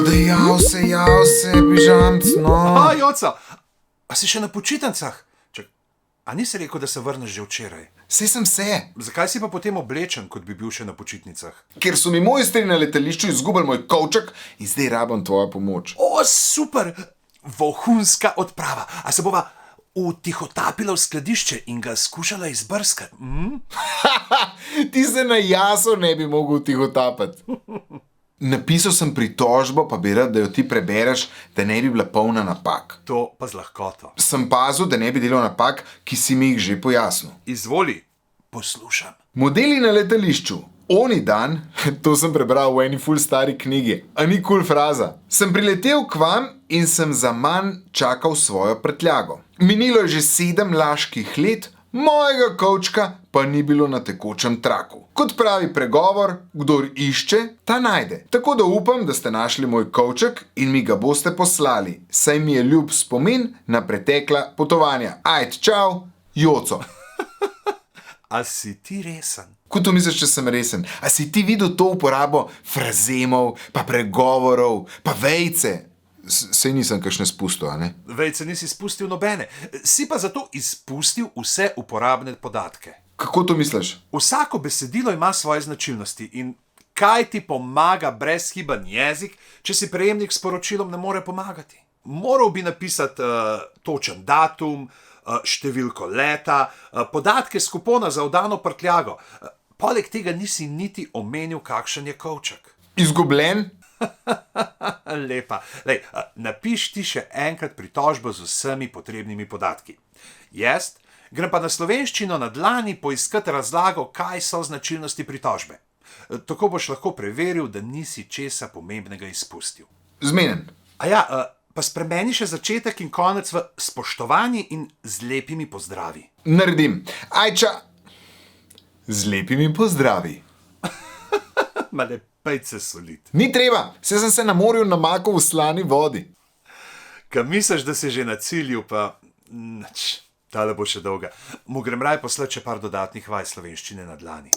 da jav se, pižamc, no. Aha, Joca, a si še na počitnicah? A nisi rekel, da se vrneš že včeraj? Saj sem se. Zakaj si pa potem oblečen, kot bi bil še na počitnicah? Ker so mi mojstri na letališču izgubili moj kovček in zdaj rabim tvojo pomoč. O, super! Vohunska odprava. A se bova utihotapila v skladišče in ga skušala izbrskati? Ti se na jaso ne bi mogel tihotapati. Napisal sem pritožbo, pa bi rad, da jo ti prebereš, da ne bi bila polna napak. To pa z lahkoto. Sem pazil, da ne bi delal napak, ki si mi jih že pojasnil. Izvoli, poslušam. Modeli na letališču. Oni dan, to sem prebral v eni ful stari knjigi, a ni kul fraza. Sem priletel k vam in sem za manj čakal svojo prtljago. Minilo je že 7 laških let, mojega kovčka pa ni bilo na tekočem traku. Kot pravi pregovor, kdor išče, ta najde. Tako da upam, da ste našli moj kovček in mi ga boste poslali, saj mi je ljub spomin na pretekla potovanja. Ajd, čau, Joco. A si ti resen? Kot to misliš, če sem resen? A si ti videl to uporabo frazemov, pa pregovorov, pa vejce? Sej nisem kakšne spustil, a ne? Vejce nisi spustil nobene, si pa zato izpustil vse uporabne podatke. Kako to misliš? Vsako besedilo ima svoje značilnosti in kaj ti pomaga brezhiben jezik, če si prejemnik s poročilom ne more pomagati? Moral bi napisati točen datum, številko leta, podatke s kupona za oddano prtljago. Poleg tega nisi niti omenil, kakšen je kovček. Izgubljen? Lepa. Lej, napiš ti še enkrat pritožbo z vsemi potrebnimi podatki. Jaz grem pa na slovenščino na dlani poiskati razlago, kaj so značilnosti pritožbe. Tako boš lahko preveril, da nisi česa pomembnega izpustil. Zmenen. A ja, pa spremeni še začetek in konec v spoštovani in z lepimi pozdravi. Naredim. Ajča. Z lepimi pozdravi. Ma ne pejce solit. Ni treba, saj sem se na morju namakal v slani vodi. Kaj misliš, da si že na cilju, pa tale bo še dolga. Mu grem raj poslati še par dodatnih vaj slovenščine na dlani.